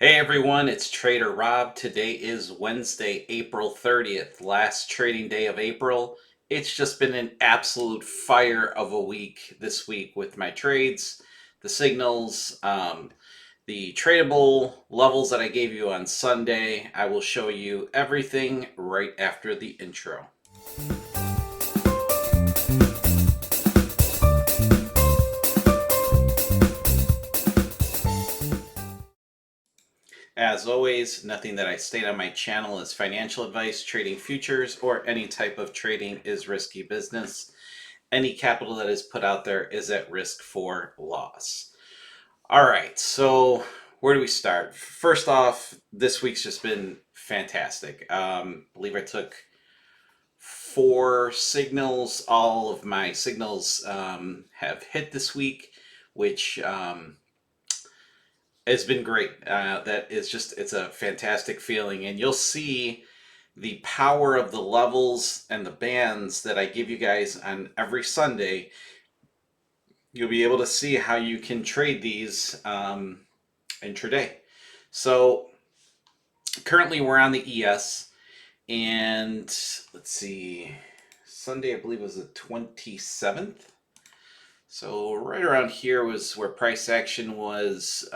Hey everyone, it's Trader Rob. Today is Wednesday, April 30th, last trading day of April. It's just been an absolute fire of a week this week with my trades, the signals, the tradable levels that I gave you on Sunday. I will show you everything right after the intro. As always, nothing that I state on my channel is financial advice. Trading futures or any type of trading is risky business. Any capital that is put out there is at risk for loss. All right, so where do we start? First off, this week's just been fantastic. I believe I took 4 signals. All of my signals have hit this week, which has been great. That is just, it's a fantastic feeling. And you'll see the power of the levels and the bands that I give you guys on every Sunday. You'll be able to see how you can trade these intraday. So currently we're on the ES, and let's see, Sunday I believe was the 27th. So right around here was where price action was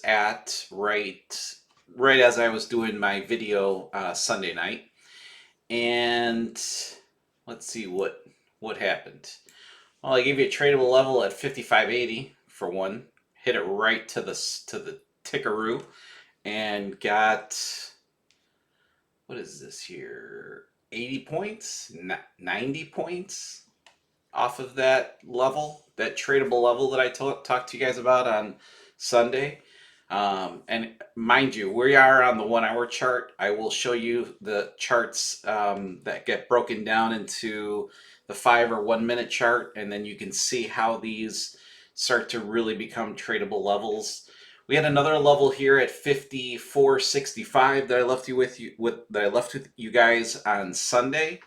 at right as I was doing my video Sunday night. And let's see what happened. Well, I gave you a tradable level at 55.80 for one. Hit it right to the tickaroo and got, what is this here? 80 points, 90 points off of that level, that tradable level that I talked to you guys about on Sunday. And mind you, we are on the 1 hour chart. I will show you the charts that get broken down into the 5 or 1 minute chart, and then you can see how these start to really become tradable levels. We had another level here at 54.65 that I left with you guys on Sunday.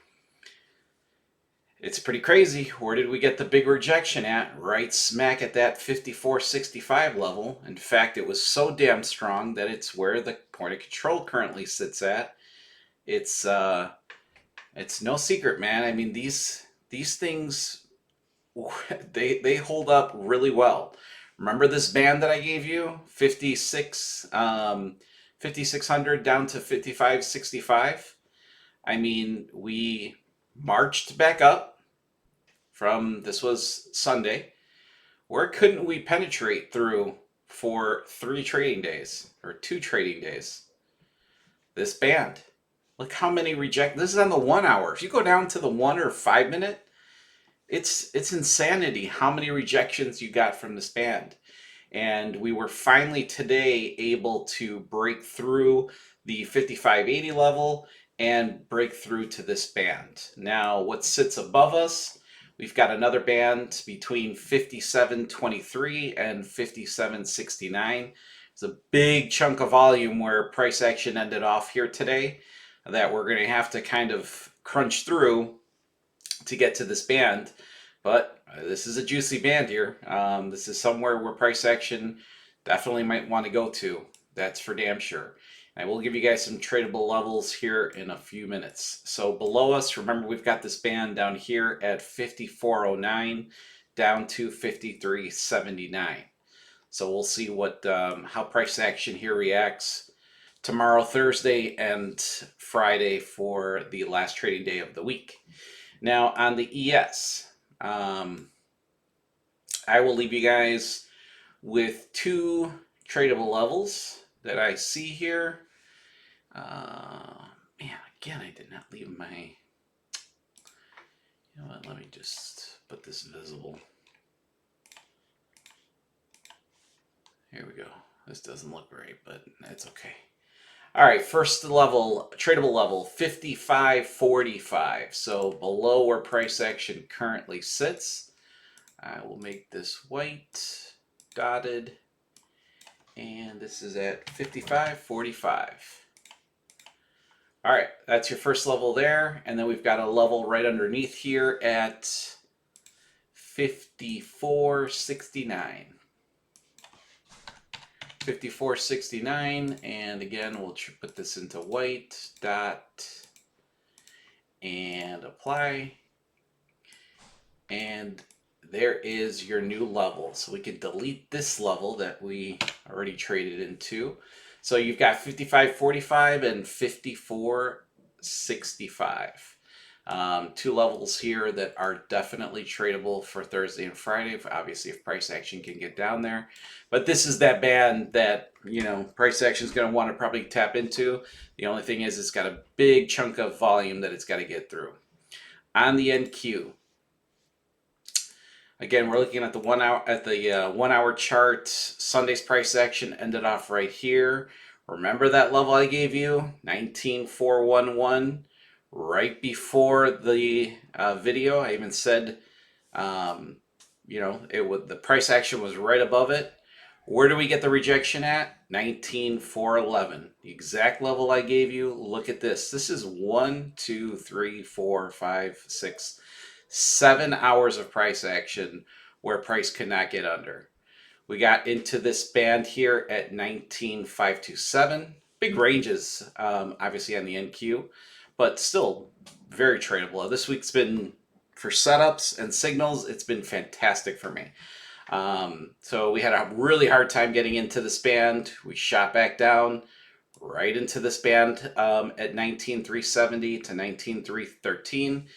It's pretty crazy. Where did we get the big rejection at? Right smack at that 54.65 level. In fact, it was so damn strong that it's where the point of control currently sits at. It's no secret, man. I mean, these things, they hold up really well. Remember this band that I gave you? 5600 down to 55.65. I mean, we marched back up from, this was Sunday. Where couldn't we penetrate through for 3 trading days or 2 trading days? This band. Look how many reject. This is on the 1 hour. If you go down to the 1 or 5 minute, it's insanity how many rejections you got from this band. And we were finally today able to break through the 55.80 level and break through to this band. Now, what sits above us, we've got another band between 57.23 and 57.69. It's a big chunk of volume where price action ended off here today that we're going to have to kind of crunch through to get to this band. But this is a juicy band here. This is somewhere where price action definitely might want to go to. That's for damn sure. I will give you guys some tradable levels here in a few minutes. So below us, remember we've got this band down here at 54.09 down to 53.79. So we'll see what how price action here reacts tomorrow, Thursday, and Friday for the last trading day of the week. Now on the ES, I will leave you guys with 2 tradable levels that I see here. Man, again, I did not leave my, you know what, let me just put this visible. Here we go. This doesn't look right, but it's okay. All right, first level, tradable level, 55.45. So below where price action currently sits. I will make this white, dotted, and this is at 55.45. All right, that's your first level there, and then we've got a level right underneath here at 54.69. 54.69, and again we'll put this into white dot and apply, and there is your new level. So we can delete this level that we already traded into. So you've got 55.45 and 54.65. Two levels here that are definitely tradable for Thursday and Friday, obviously if price action can get down there. But this is that band that, you know, price action is going to want to probably tap into. The only thing is it's got a big chunk of volume that it's got to get through. On the NQ, again, we're looking at the 1 hour at the 1 hour chart. Sunday's price action ended off right here. Remember that level I gave you, 19,411, right before the video. I even said, you know, the price action was right above it. Where do we get the rejection at? 19,411, the exact level I gave you. Look at this. This is 1, 2, 3, 4, 5, 6, 7 hours of price action where price could not get under. We got into this band here at 19,527. Big ranges, obviously on the NQ, but still very tradable. This week's been, for setups and signals, it's been fantastic for me. So we had a really hard time getting into this band. We shot back down right into this band at 19,370 to 19,313.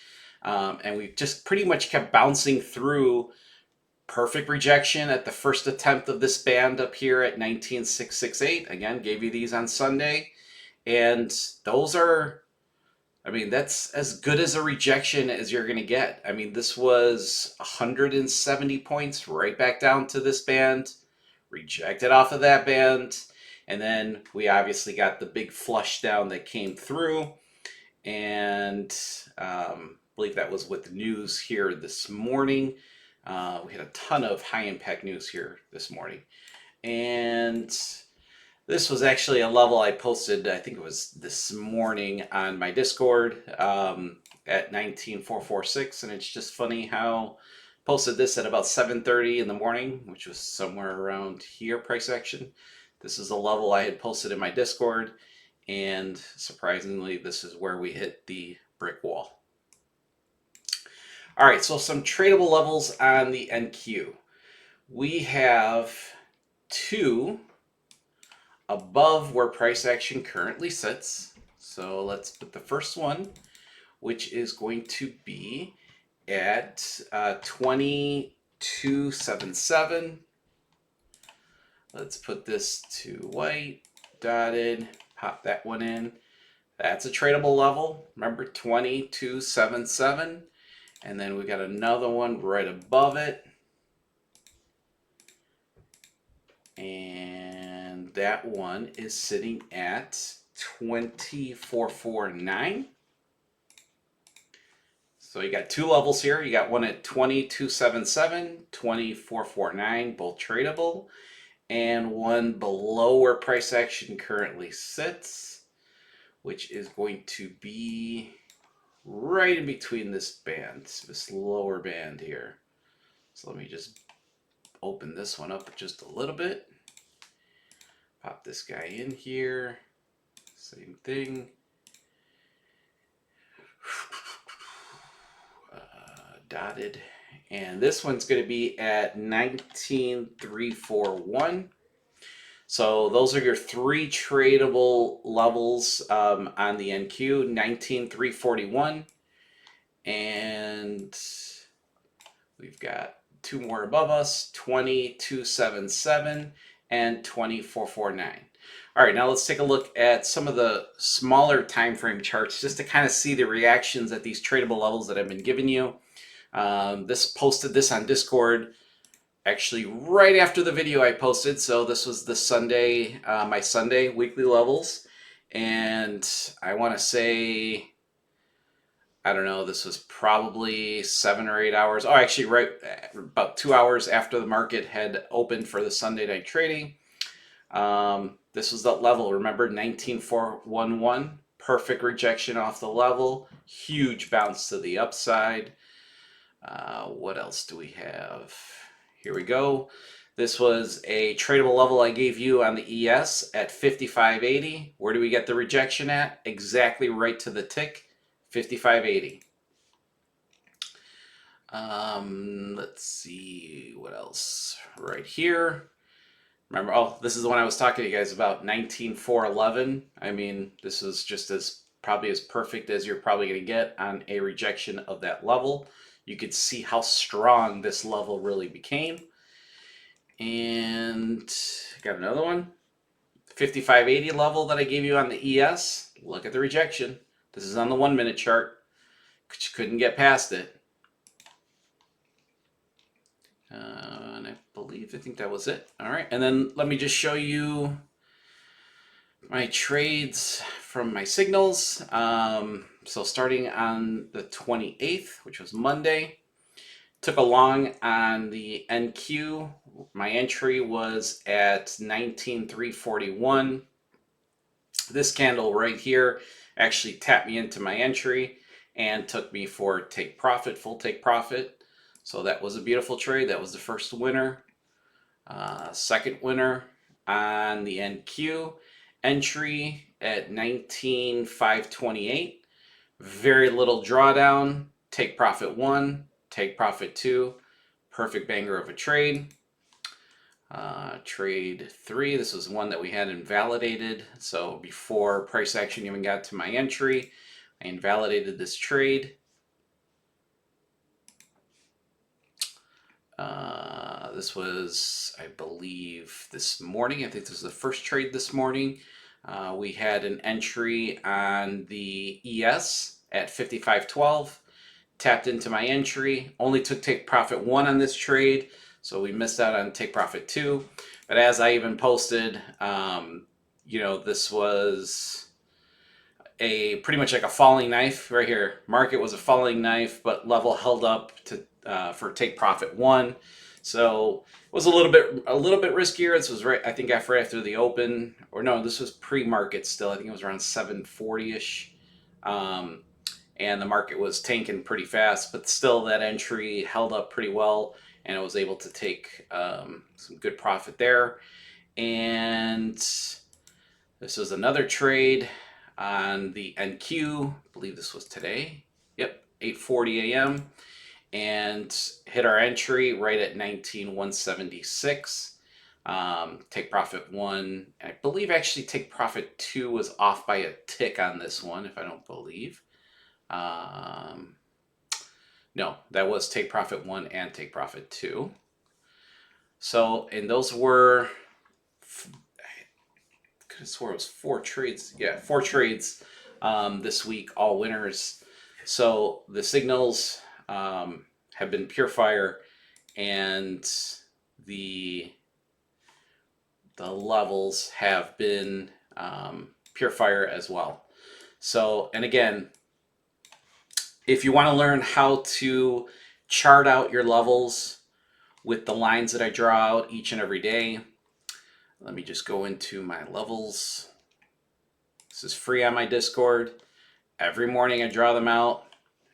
And we just pretty much kept bouncing through. Perfect rejection at the first attempt of this band up here at 19,668. Again, gave you these on Sunday. And those are, I mean, that's as good as a rejection as you're going to get. I mean, this was 170 points right back down to this band, rejected off of that band. And then we obviously got the big flush down that came through. And I believe that was with the news here this morning. We had a ton of high impact news here this morning. And this was actually a level I posted, I think it was this morning on my Discord at 19,446. And it's just funny how I posted this at about 7:30 in the morning, which was somewhere around here, price action. This is a level I had posted in my Discord. And surprisingly, this is where we hit the brick wall. All right, so some tradable levels on the NQ. We have two above where price action currently sits. So let's put the first one, which is going to be at 22.77. Let's put this to white, dotted, pop that one in. That's a tradable level. Remember, 22.77. And then we got another one right above it. And that one is sitting at 24.49. So you got two levels here. You got one at 22.77, 24.49, both tradable. And one below where price action currently sits, which is going to be right in between this band, this lower band here. So let me just open this one up just a little bit. Pop this guy in here. Same thing. Dotted. And this one's going to be at 19,341. So those are your three tradable levels on the NQ, 19,341. And we've got two more above us, 22.77 and 24.49. All right, now let's take a look at some of the smaller time frame charts just to kind of see the reactions at these tradable levels that I've been giving you. Posted this on Discord actually right after the video I posted. So this was the Sunday, my Sunday weekly levels. And I want to say, I don't know, this was probably 7 or 8 hours. Oh, actually, right about 2 hours after the market had opened for the Sunday night trading. This was the level, remember, 19,411. Perfect rejection off the level. Huge bounce to the upside. What else do we have? Here we go. This was a tradable level I gave you on the ES at 55.80. Where do we get the rejection at? Exactly right to the tick, 55.80. Let's see what else. Right here. Remember, oh, this is the one I was talking to you guys about, 19.411. I mean, this is just as probably as perfect as you're probably going to get on a rejection of that level. You could see how strong this level really became. And got another one, 55.80 level that I gave you on the ES. Look at the rejection. This is on the 1 minute chart. Couldn't get past it. And I think that was it. All right, and then let me just show you my trades from my signals. So starting on the 28th, which was Monday, took a long on the NQ. My entry was at 19,341. This candle right here actually tapped me into my entry and took me for take profit, full take profit. So that was a beautiful trade. That was the first winner. Second winner on the NQ, entry at 19,528. Very little drawdown. Take profit 1, take profit 2. Perfect banger of a trade. Trade 3, this was one that we had invalidated. So before price action even got to my entry, I invalidated this trade. This was, I believe, this morning. I think this was the first trade this morning. We had an entry on the ES at 55.12. Tapped into my entry. Only took take profit 1 on this trade, so we missed out on take profit 2. But as I even posted, this was a pretty much like a falling knife right here. Market was a falling knife, but level held up to for take profit 1. So it was a little bit riskier. This was right, I think, right after the open, or no, this was pre-market still. I think it was around 740ish, and the market was tanking pretty fast. But still, that entry held up pretty well, and I was able to take some good profit there. And this was another trade on the NQ. I believe this was today. Yep, 8:40 a.m. and hit our entry right at 19,176. Take profit 1. I believe actually take profit 2 was off by a tick on this one, if I don't believe. No, that was take profit 1 and take profit 2. So, and those were, I could have swore it was 4 trades. Yeah, 4 trades this week, all winners. So the signals have been pure fire, and the levels have been pure fire as well. So, and again, if you want to learn how to chart out your levels with the lines that I draw out each and every day, let me just go into my levels. This is free on my Discord. Every morning I draw them out.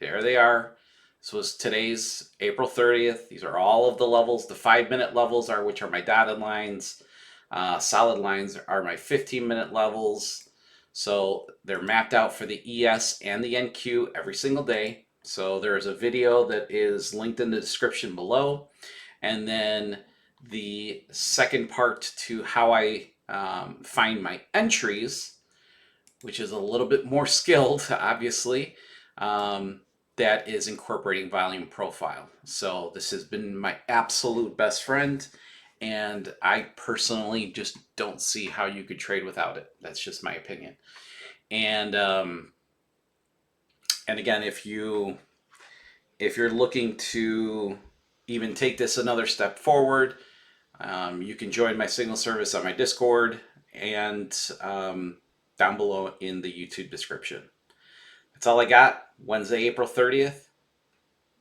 There they are. This was today's April 30th. These are all of the levels. The 5-minute levels are, which are my dotted lines. Solid lines are my 15-minute levels. So they're mapped out for the ES and the NQ every single day. So there's a video that is linked in the description below. And then the second part to how I find my entries, which is a little bit more skilled, obviously, that is incorporating volume profile. So this has been my absolute best friend, and I personally just don't see how you could trade without it. That's just my opinion. And again, if you're looking to even take this another step forward, you can join my signal service on my Discord and down below in the YouTube description. That's all I got. Wednesday, April 30th.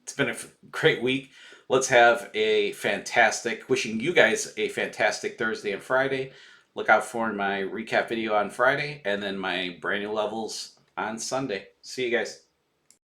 It's been a great week. Let's have a fantastic, wishing you guys a fantastic Thursday and Friday. Look out for my recap video on Friday, and then my brand new levels on Sunday. See you guys.